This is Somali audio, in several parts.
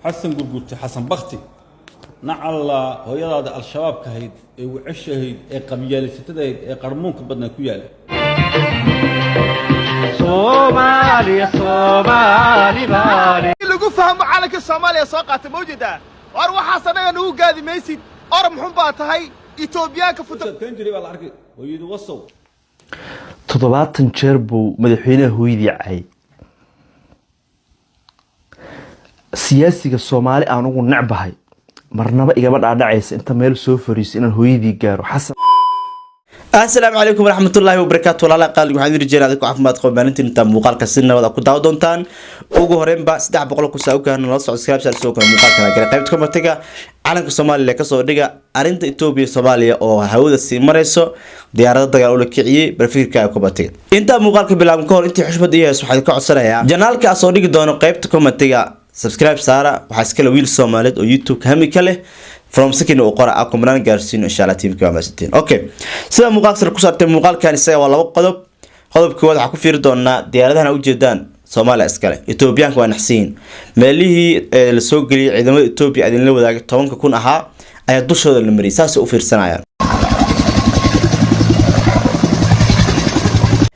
حسن قلت حسن بختي نعل هو يلا الشباب كهيد وعشهيد قبيلة ستدهيد قرمونك بدنا كيال صومالي صومالي بالي اللي فهم عليك الصومالية ساقات موجودة واروح حسنا نو قاضي ميسي ارم حنبات هاي ايتوبيا كفوت كنجري والله عركي ويدوصوا تضباطن جربو مدحوينه هويدي عاي سياسيga Soomaali aan ugu nacbahay marnaba igaba dhaadhacaysa inta meel soo fariis inaan hooyadii gaaro xasan السلام عليكم ورحمة الله وبركاته والله قال waxaan rajaynayaa dadku caafimaad qaba maalintii inta muuqaalka si nabad ah ku daaw doontaan ugu horeenba 300 ku saawkaan la subscribe soo kala muuqaalka la qaybta komatiga calanka Soomaaliya ka soo dhiga arinta Itoobiya Soomaaliya oo hawada si marayso diyaarada dagaal oo la kiciyay barfiirka komatiga inta muuqaalka bilaabn ka hor intii xushmad iyo waxaan ka codsanayaa janaalka soo dhigi doono qaybta komatiga subscribe saara waxa iskala wiil Soomaaliyeed oo YouTube hami kale from second oo qora akumran gaarsiin insha Allah teamka waa maasantiin okay sida muuqaalka ku saartay muuqaalkan isaga waa laba qodobkii waxa ku fiiri doonaa diyaaradaha u jeedaan Soomaaliya iskale Itoobiyaanka waa naxsiin meelihii la soo galiyay ciidamada Itoobiya adin la wadaagay 10,000 ahaa ayaa dushooda la mariyay saas u fiirsanayaan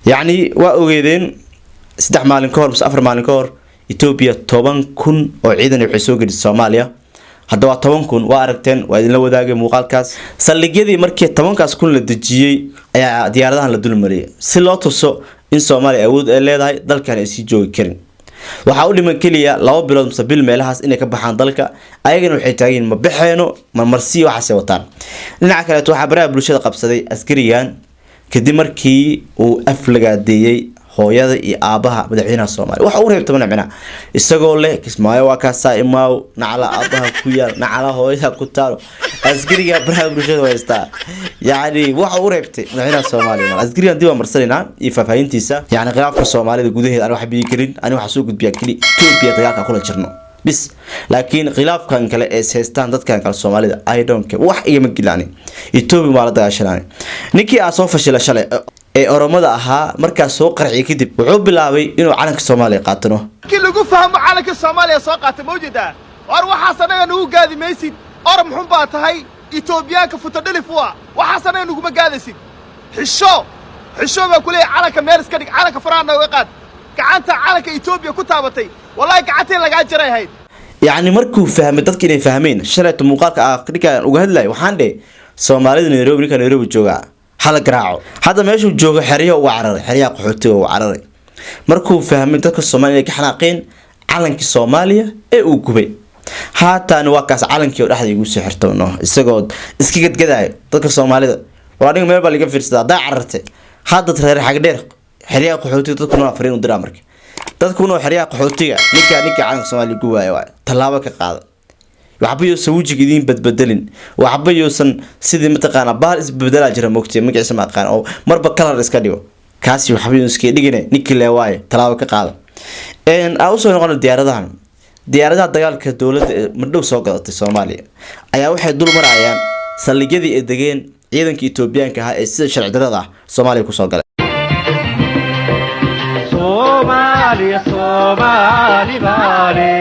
يعني واوgeedeen 3 maalin ka hor 4 maalin ka hor Itoobiya 10,000 oo ciidan ay soo galiyay Soomaaliya hadda waa 10,000 waa aragteen waa idin la wadaagay muuqaalkaas saldhigyadii markii 10,000 kun la dajiyay ayaa diyaaradahan la dul mariyay si loo tuso in Soomaaliya awood ay leedahay dalkan ay si joogi karin waxa uu dhiman kaliya 2 bilood musabil meelahaas inay ka baxaan dalka ayagana waxay taageen ma baxeeno marmarsi waxa ay wataan dhinaca kale waxa baraha bulshada qabsaday askariyan kadib markii uu aflagaadeeyay hooyada iyo aabaha madaxweynaha Soomaaliya waxa uu reebtay macna isagoo leh kismaayo waa ka saaimaw nacala aabaha ku yaal nacala hooyada ku taalo askariga baraha bulshada waysta yaani waxa uu reebtay madaxweynaha Soomaaliya askarigan diiwaan marsanina iyo faafahintiisa yaani khilaafka Soomaalida gudaheeda aan wax biyo karin ani waxa soo gudbiya kali Itoobiya dagaalka kula jirno bis laakiin khilaafkan kale ee heestaan dadkan kale Soomaalida I don't care wax iga ma gilaani Itoobiya ma la dagaashanay ninkii soo fashilay shalay ee oromada ahaa markaas soo qarxiyay kadib wuxuu bilaabay inuu calanka Soomaaliya qaatano kii lagu fahmo calanka Soomaaliya saaقات موجودة واروح حسنا نو قاضي ميسي ارم حنبات هاي ايتوبيا كفوت دلفوا وحسنا نو ما قادسين حشو ما كلي calanka meeris ka dhig calanka faraana waqad gacanta calanka Itoobiya ku taabatay wallahi gacantay laga jiray hayd يعني markuu fahmay dadkii inay fahmeen shalayto muuqaalka dhigaan uga hadlay waxaan dheh Soomaalida Nairobi jooga hal garaaco hada meeshu joogo xiriyo u cararay xiriya qaxootiga u cararay markuu fahmay dadka Soomaaliya ka xanaaqeen calanka Soomaaliya ee uu gubay haatan waa kaas calankii oo dhaxda igu soo xirtoono isagoo iska gadgaday dadka Soomaalida waa aniga meel baa laga fiirsadaa daa carartay hada reer xag dheer xiriya qaxootiga dadku noo fariin u diraa markii dadku noo xiriya qaxootiga ninka calanka Soomaaliya gubay waa talaabo ka qaada waxba soo wajigidin badbedelin waxba yoosan sidii mataqaana baal isbedela jira moogtay magaciisa ma aqaan oo marba kalar iska dhigo kaasi waxba iska dhigine ninkii leewaay talaabo ka qaada aan soo noqon diyaaradaha dagaalka dawladda madhow soo gadatay Soomaaliya ayaa waxay dul marayaan saldhigyadii ay dageen ciidanka Itoobiyaanka ah ee sida sharci darrada Soomaaliya ku soo galay Soomaaliya Soomaali baale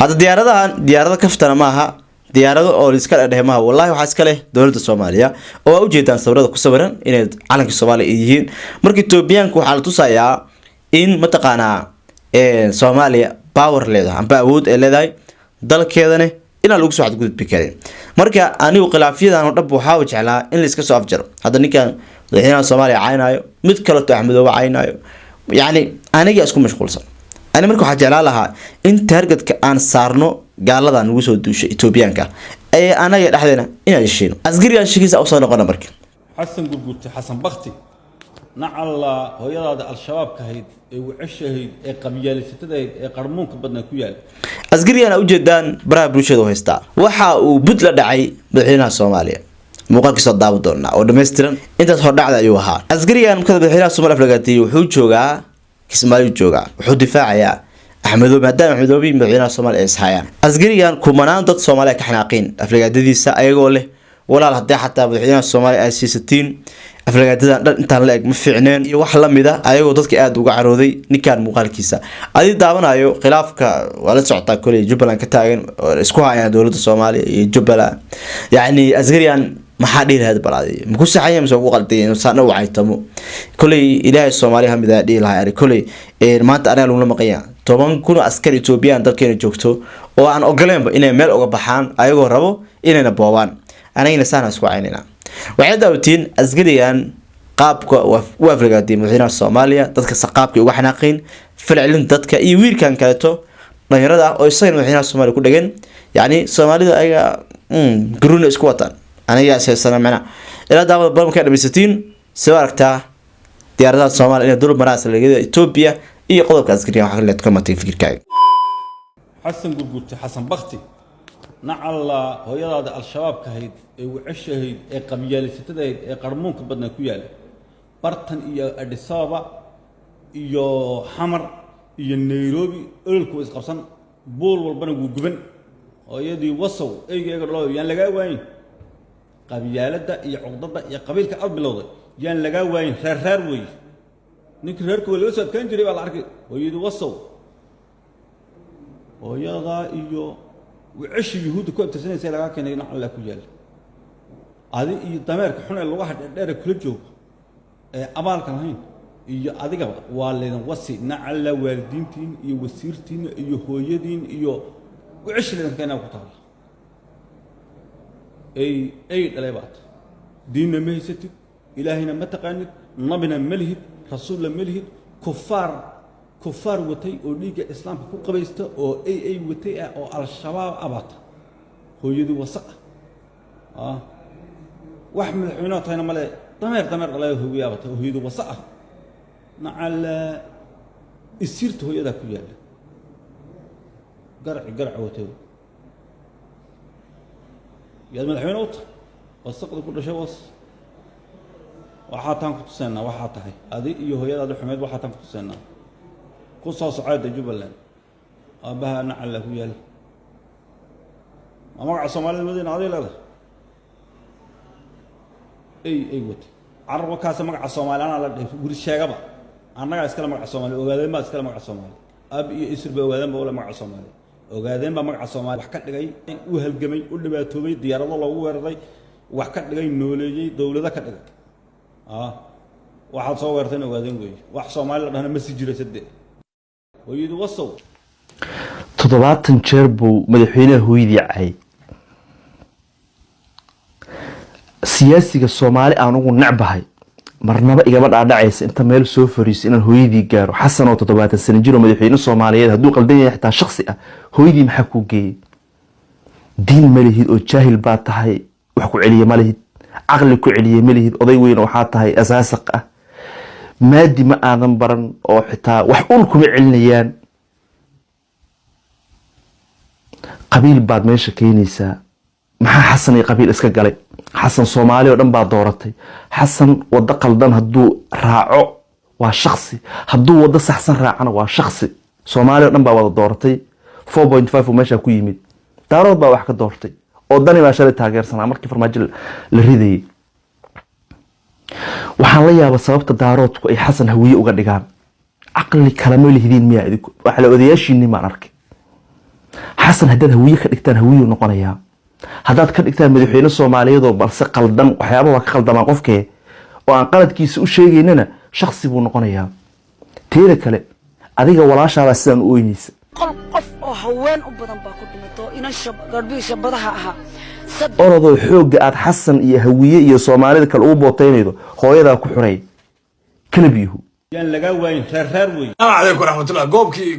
هذا diyaarada kaftana maaha diyaarado oo iska dhexmaha wallahi waxa iska leh dawladda Soomaaliya oo u jeedaan sawirada ku sawiran inay calanka Soomaaliya yihiin markii Itoobiyaanku waxa la tusayaa in mataqaana Soomaaliya power leedahay amba awood ay leedahay dalkeedana in lagu soo xadgudbi karin marka anigu khilaafyadan oo dhab waxa uu jeclaa in la iska soo afjaro hada ninkan madaxweynaha Soomaaliya caaynayo mid kale oo Axmedow caaynayo yaani aniga isku mashquulsan أنا مركو حاجة لها إن تارجت كأن صارنو قال لذا نوصل دوشة إثيوبيانكا أي أنا يا أحدنا إن الشيء أصغر الشيء أوصل قنا مركب حسن قلت حسن بختي نعل هو يلا الشباب كهيد وعشهيد قبيلة ستدهيد قرمونك بدنا كيال أصغر أنا وجدان برا بروشة وهستا وحا وبدل دعي بحنا الصومالية موقعك صدق دورنا أو دمسترن أنت تهرب على أيوها أصغر أنا مكتب بحنا الصومالية فلقتي وحوجوجا كسمايو جوجا وحو دفاعيا axmedo maadaama axmedoobi madaxweynaha soomaaliya ay ishayaan asgarigan kumanaan dad soomaaliya ka xanaaqeen aflagaadadiisa ayagoo leh walaal haddii xataa madaxweynaha soomaaliya ay siisatiin aflagaadadan dhan intaan la eg ma fiicneen iyo wax lamid ah ayagoo dadka aad uga carooday ninkan muuqaalkiisa adii daawanayo khilaafka waa la socotaa koley jubbaland ka taagan isku hayaan dowladda soomaaliya iyo jubbaland yacni asgarigan maxaa dhihi lahayd balaadi maku saxaya mise ugu qalday saana wacaytamo koley ilaahay soomaaliya hamid ah dhihi lahaa ari koley maanta aniga lagula maqanya 10,000 askar Ethiopian dalkeena joogto oo aan ogoleenba inay meel uga baxaan ayagoo rabo inayna boobaan anagina saana isku caynina waxay daawtiin asgariyan qaabka u afrigaadii madaxweynaha Soomaaliya dadka saqaabka uga xanaaqeen falcelin dadka iyo wiilkan kaleeto dhalinyarada oo isagana madaxweynaha Soomaaliya ku dhagan yani Soomaalida ayaga garuuna isku wataan aniga asaasana macna ila daawada barnaamijka dhamaysatiin soo aragtaa diyaaradaha Soomaaliya inay dul maraas laga Ethiopia iyo qodobka asgariyan waxa la ka fikirkaaga xasan gurgurti xasan bakti nacalla hooyadaada al-shabaab ka hayd ee wicashahayd ee qabyaalistadayd ee qarmuunka badna ku yaal bartan iyo Addis Ababa iyo Xamar iyo Nairobi ololku isqabsan bool walbana uu guban hooyadii wasow eeyga loo yaan laga waayin qabyaalada iyo cugdada iyo qabiilka albilowday yaan laga waayin reer way ninka reerku wala soo kan jiray baa la arkay hooyadii wasow hooyada iyo وعش يهود كنت سنة سنة لكن ينحل لك ويال هذه الدمار كحنا اللي واحد داير كل جو أبالك الحين هذه قبل والله وصي نعلى والدينتين يوسيرتين يهويدين وعش اللي كانوا قطار أي الألبات ديننا ما يستد إلهنا ما تقاند نبينا ملهد رسولنا ملهد كفار وتي أوليجا إسلام كو قبيسته أو أي وتي أو على الشباب أبات هو يدو وسق وحمل الحيوانات هنا ملا ضمير الله هو يابته هو يدو وسق نعل السيرت هو يدا كيال قرع وتي يا من الحيوانات وسق كل شيء وس وحاتان كتسنا وحاتها هذه هو يدا حميد وحاتان كتسنا قصص عادة جبلان أبها نعل له يال ما مقع صومالي المدينة هذه لا أي وتي عرب كاس مقع صومالي أنا لا أقول الشيء قبل أنا قاعد أتكلم مقع صومالي وقاعدين ما أتكلم مقع صومالي أبي يصير بوقاعدين بقول مقع صومالي وقاعدين بمقع صومالي وحكت لقي وهالجميع كل ما توبي ديار الله وورضي وحكت لقي نولجي دولة ذكت لقي واحد صور ثاني وقاعدين ويا واحد صومالي أنا مسجل جريت ويدو وصو 70 jeer buu madaxweynaha hooyadii cay siyaasiga Soomaali aan ugu nacbahay marnaba igaba dhaadhacaysa inta meel soo fariis inaan hooyadii gaaro xasan oo 70 sano jiro madaxweyne Soomaaliyeed haduu qaldan yahay xitaa shakhsi ah hooyadii maxaa ku geeyay diin malihid oo jaahil baa tahay wax ku celiye malihid aqli ku celiye malihid oday weyn waxa tahay asaasaq ah maadi ma aadan baran oo xitaa wax ul kuma celinayaan qabiil baad meesha keenaysaa maxaa xasan iyo qabiil iska galay xasan Soomaali oo dhan baa dooratay xasan wada qaldan haduu raaco waa shakhsi haduu wada saxsan raacana waa shakhsi Soomaali oo dhan baa wada dooratay 4.5 oo meesha ku yimid daarood baa wax ka doortay oo dani baa shalay taageersanaa markii farmaajo la ridayay waxaan la yaabaa sababta daaroodku ay xasan hawiye uga dhigaan aqli kala ma leeyihiin miyaa idinku wax la odayaashiin ma arkay xasan hadda hawiye ka dhigtaan hawiye noqonaya haddaad ka dhigtaan madaxweyne Soomaaliyeed oo balse qaldan waxyaabaha ka qaldamaan qofkee oo aan qaladkiisa u sheegaynana shakhsi buu noqonayaa teeda kale adiga walaashaada sidaan u ooynaysa qof oo haween u badan baa ku dhimato ina garbisha badaha aha orodoo xooga aad xasan iyo hawiye iyo Soomaalida kale ugu bootaynaydo hooyada ku xuray kalabiyuhu yaan laga waayin reer way alaykum rahmatullah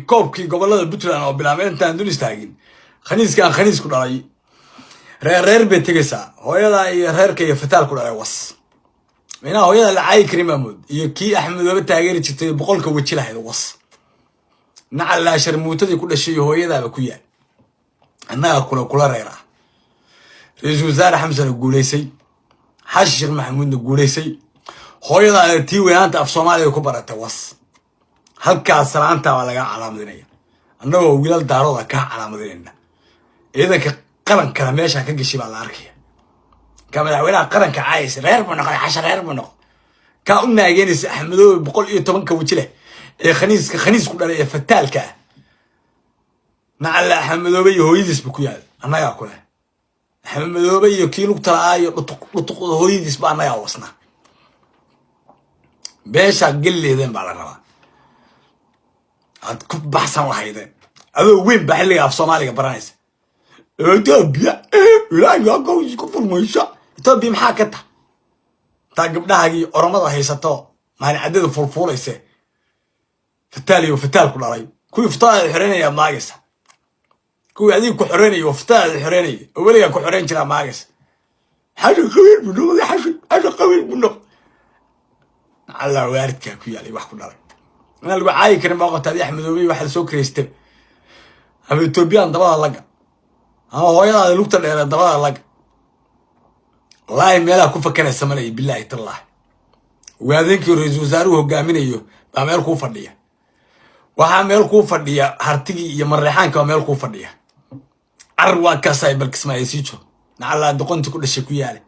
koobkii gobolada Puntland oo bilaabay intaan dul istaagin khaniis ku dhalay reer bay tagaysaa hooyada iyo reerka iyo fataal ku dhalay was meena hooyada la caay karim amood iyo kii Axmed waba taageeri jirtay boqolka waji lahayd was nacal la sharmuutadii ku dhashay hooyadaaba ku yaal annaga kula reeraa رئيس وزراء حمزة الجوليسي حاج الشيخ محمود الجوليسي هويدا تي ويانت في صوماليا كبرت توس هل كاسرانتا ولا على مدنية annagoo wiilal daarooda ka calaamadinayna ciidanka qarankana meesha ka gashay baa la arkaya ka madaxweynaha qaranka caayis reer buu noqday xashar reer buu noqday ka u naageynaysa axmedoobe 110 waji leh ee khaniisku dhalay ee fataalka ah nacala axmedoobe iyo hooyadiis buu ku yaal annagaa ku leh axmedoobe iyo kii lugta la'aa iyo dhutuqda hooyadiis baa annagaa wasna beesha galleedeen baa la rabaa aad ku baxsan lahaydeen adoo weyn baa xilliga af soomaaliga baranaysa Ethiopia ilaahay goos ku furmaysa Ethiopia maxaa ka tahay taa gabdhahaagii oromada haysato maalin cadada fulfulaysa fataal ku dhalay kuwii fataal xoreynaya maagaysa kuwii adiga ku xoreynaya fataal xoreynaya oo waliga ku xoreyn jira maagaysa xaji qabiil buu xaji qabiil buu Allah waaridka ku yaalay wax ku dhalay ana lagu caayi karin ma qotay Axmedoobe waxa soo kireystay ama Ethiopian dabada laga ama hooyada lugta dheer dabada laga wallahi meelaha ku fakanaysa malay billahi tallah waadinkii ra'iisul wasaaruhu hogaaminayo baa meel ku fadhiya waxa meel ku fadhiya hartigi iyo mareexaanka meel ku fadhiya arwa ka saybal kismaayisiijo nacala doqonti ku dhashay ku yaalay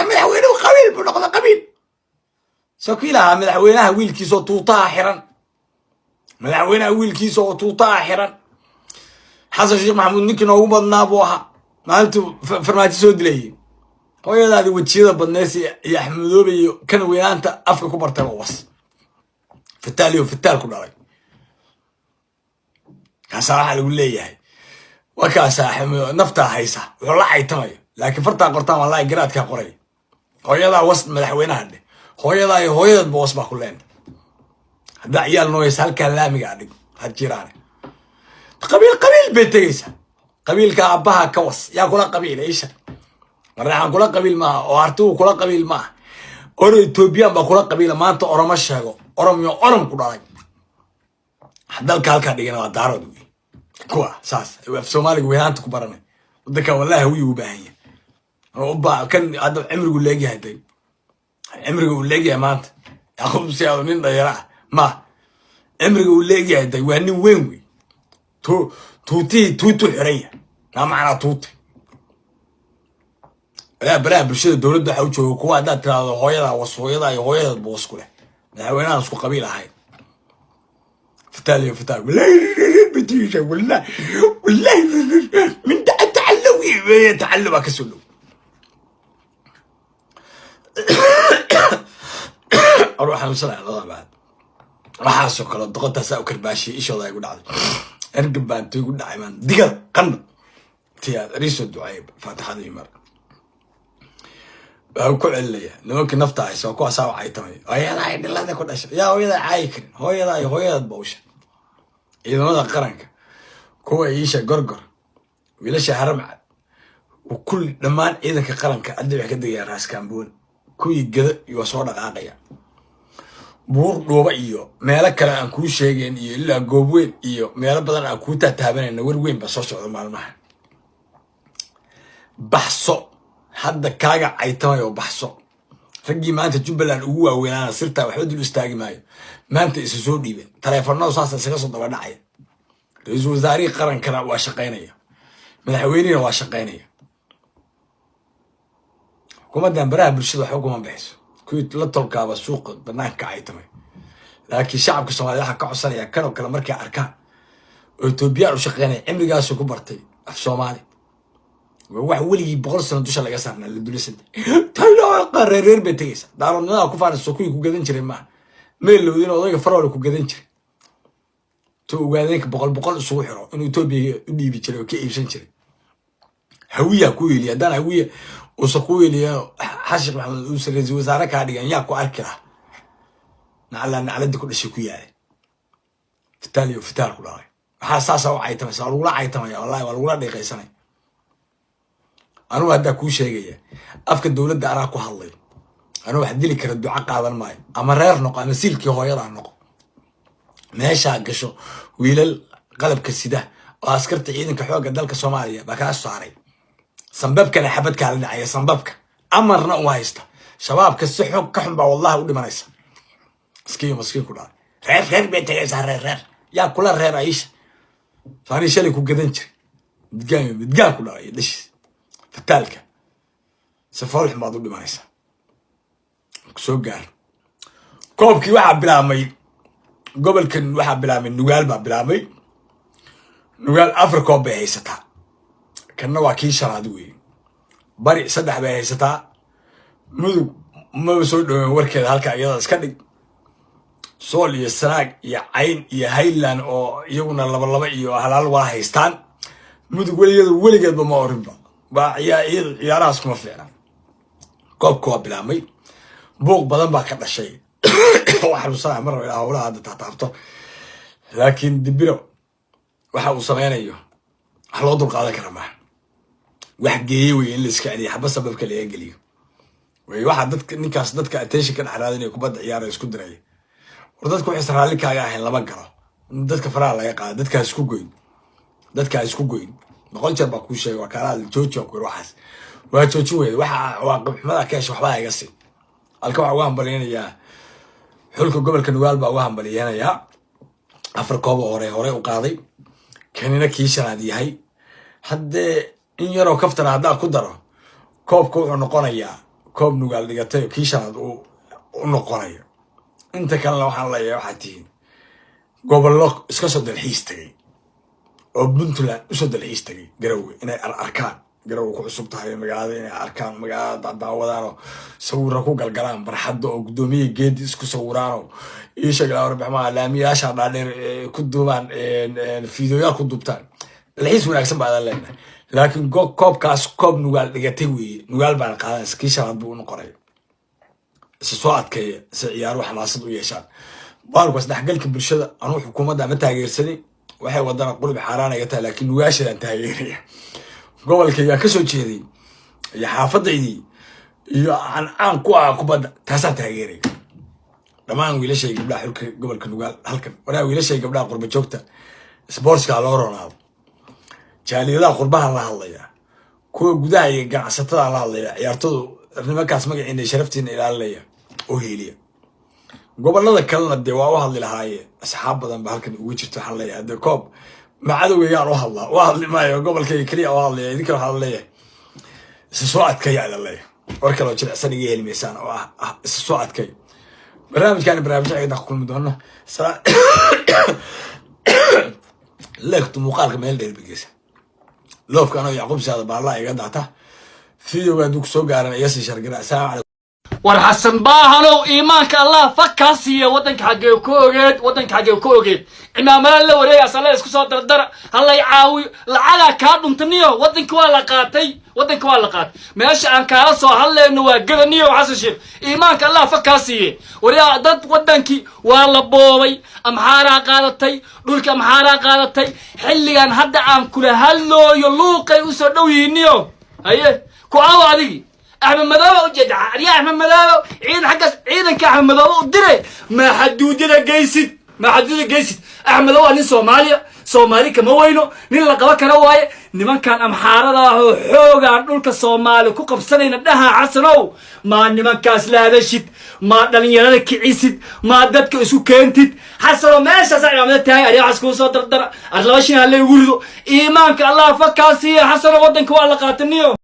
madaxweynuhu qabiil buu noqday qabiil sakiilaha madaxweynaha wiilkiisa oo tuutaha xiran madaxweynaha wiilkiisa oo tuutaha xiran xasan sheekh maxamuud ninkii noogu badnaa buu ahaa maalintuu farmaajo soo dilayay hooyadaadi wajiyada badneys iyo axmedoobe iyo kan weynaanta afka ku bartay oo was fataal ku dhalay kaasa waxaa lagu leeyahay wakaasa naftaa haysa wuxuu la caytamayo laakiin fartaa qortaan wallahi garaadkaa qoray hooyadaa was madaxweynaha dheh hooyadaa iyo hooyadadba was baa ku leen haddaa ciyaal nooyaysa halkaa laamiga adhig had jiraane qabiil bay tegaysaa qabiilka abbaha ka was yaa kula qabiila isha mareexaan kula qabiil maaha oo hartigu kula qabiil maaha oro Ethiopian baa kula qabiila maanta oromo sheego orom ku dhalay dalka halkaa dhigana waa daarood wey kuwa saas af soomaaliga weynaanta ku baranay wadanka wallahi wii u baahan yahay oo baa kan hadda cimrigu leegyahay day cimrigu uu leegyahay maanta yaqub siyaado nin dhayara ma cimrigu uu leegyahay day waa nin weyn wey tuuti xiraya ma macna tuuti baraha bulshada dowladda waxa u jooga kuwa haddaad tiraahdo hooyada iyo hooyadad buu wasku leh madaxweynaha isku qabiil ahayd فتالي والله بتيجي والله من تعلم كسلو اروح امسلا الله بعد راح اسكر ضغطت اسا كرباشي ايش الله يقول عاد ارقب بانت يقول دائما دقر قن تيا ريس الدعيب فاتح هذه مر كل عليا ممكن نفتح يسوي كو اسا عيتمي هيدا عيد لا كل اشي يا هيدا عايكن هيدا بوش ciidamada qaranka kuwa iisha gorgor wiilasha haramcad oo kulli dhamaan ciidanka qaranka adii wax ka dagaya raaskamboon kuwii gada iyo soo dhaqaaqaya buur dhooba iyo meelo kale aan ku sheegeen iyo ilaa goobweyn iyo meelo badan aan ku taataabanayna war weyn ba soo socdo maalmaha baxso hadda kaaga caytamayo baxso ragii maanta Jubbaland ugu waaweynaa sirta waxba dul istaagi maayo maanta isu soo dhiibeen taleefanada saas isaga soo daba dhacay ra'iisul wasaarihi qarankana waa shaqeynaya madaxweynaha waa shaqeynaya kumadan baraha bulshada waxa ugu manbayso kuwii la tolkaaba suuqa banaanka ay tamay laakiin shacabka Soomaaliyeed waxa ka codsanaya kan oo kale markay arkaan oo Itoobiya u shaqeynaya cimrigaas ku bartay af Soomaali wax weligii 100 sano dusha laga saarnaa la dulisay taloo qareer betegaysa daaroonada ku faanayso kuwii ku gadan jiray ma meelowdin odayga farool ku gadan jiray to ugaadeenka 100 isugu xiro inuu Itoobiya u dhiibi jiray oo ka iibsan jiray hawiya ku yeeliya dana hawiya oo soo yeeliya xashir maxamed uu ra'iisul wasaare ka dhigan yaa ku arkira nacalada ku dhashay ku yaay fitaal ku dhaay waxa saasa oo ay tahay lagu la caytamay wallahi waa lagu la dhiqaysanay anu hadda ku sheegaya afka dawladda ara ku hadlay anu wax dili kara duca qaadan maayo ama reer noqo ama silkii hooyada noqo meesha gasho wiilal qalabka sida oo askarta ciidanka xoogga dalka Soomaaliya ba ka saaray sanbabkana xabadka la dhacay sanbabka amarna u haysta shabaabka si xoog ka xun ba wallahi u dhimanaysa iskiin ku dhaay reer بيتجسا reer يا كل reer عيش ثاني شلي كوجدنش متجان كلها ليش فتالك سفالح ما ضد ما يسا سو قال كوبكي واحد بلامي قبل كان واحد بلامي نقال بلامي نقال أفريقيا بهيستا كنا واكي شرادوي بري صدح بهيستا مدو ما بسود وركي هالكا يلا اسكدي sool iyo sanaag iyo cayn iyo highland oo iyaguna laba iyo halaal wala haystaan mudug weligeedba ma orinba baa ciyaarahaas kuma fiicna koobka waa bilaamay buuq badan baa ka dhashay waxaan usanaha mar ilaa howlaha hadda taataabto laakiin dibiro waxa uu sameynayo wax loo dulqaadan kara maaha wax geeyey wey in la iska celiyo xaba sababka laga geliyo way waxa dadka ninkaas dadka attention ka dhaxraada inay kubadda ciyaara isku diraya dadku waxay saraalin kaaga ahayn lama garo dadka faraha laga qaado dadka isku goyn boqol jeer baa ku sheegay waa kala joojo ku waxaas waa joojo weey waxa waa qibxmada ka hesho waxba iga si halka waxa ugu hambalyeynaya xulka gobolka Nugaal baa ugu hambalyeynaya afar koob hore u qaaday kanina kiishanaad yahay haddee in yaroo kaftana hadda ku daro koobku wuxuu noqonayaa koob Nugaal dhigatay kiishanaad u noqonayo inta kalena waxaan leeyahay waxaa tihiin gobollo iska soo dalxiis tagay oo Puntland u soo dalxiis tagay Garowe inay arkaan Garowe ku cusub tahay magaalada inay arkaan magaalada daawadaan oo sawirro ku galgalaan barxadda oo gudoomiye geed isku sawiraan oo sheegay warbixinaha laamiyaasha dhaadheer ku duubaan fiidiyoyaal ku duubtaan dalxiis wanaagsan baa leedahay laakiin koobkaas koob Nugaal dhigatay weeye Nugaal baan qaadan iskiishaad buu noqonay soo adkay ciyaar wax xamaasad u yeeshaan baalku isdhaxgalka bulshada anu xukuumadda ma taageersanay waxay wadana qulub xaraan ay tahay laakiin nugaashadan taageeraya gobolkayga ka soo jeeday iyo xaafadaydii iyo aan ku kubadda taasa taageeray dhamaan wiilashay gabdhaha xulka gobolka Nugaal halkan waraa wiilashay gabdhaha qurba joogta sportska loo ronaado jaaliyadaha qurbaha la hadlaya kuwa gudaha iyo ganacsatada la hadlaya ciyaartoodu nimankaas magaciina sharaftiina ilaalinaya oo heeliya gobolada kalena de waa u hadli lahaayeen asxaab badan ba halkan ugu jirto waxaan leeyahay de koob macadoweyaan u hadli maayo gobolkayga kaliya oo hadlaya idinka waxaa leeyahay isa soo adkaya ila leeyahay war kaloo jilicsan iga heli maysaan oo isa soo adkay barnaamijkan barnaamij ayda kulmi doona leegtu muuqaalka meel dheer bigeysa loofka anoo Yacquub Saada baa iga daata فيديو هذوك سوق على ياسي شرقنا السلام عليكم ورحسن باهلو إيمانك الله فكاسية ودنك حقه كوغيد إمام الله وريا صلاة اسكو دردر الله يعاوي لعلا كادم تنيو ودنك ولا قاتي ماشي أن كارسو هلا إنه قرنيو وحسشيف إيمانك الله فكاسية وريا ضد ودنكي ولا بوي أمحارا قادتي دولك أمحارا قادتي حلي أن هدا عن كل هلو يلوقي وسدوي نيو هيه كوعو هذه أحمد مداوة وجد عريا أحمد مداوة عيد حقس عيدا كأحمد مداوة ودري ما حدودنا جيسد أحمد مداوة نين سومالي كما وينو نين لقوا كرواية نمان كان أمحارة حوغا نولك الصومالي كوكب سنين ندها عسنو ما نمان كاس لا شيت ما دلين لك عيسد ما دتك اسو كنتد حسنو ماشي ساعه ما تاي اريا عسكو سو دردر 24 هلا يقولوا ايمانك الله فكاسيه حسنو ودنك waa la qaataniyo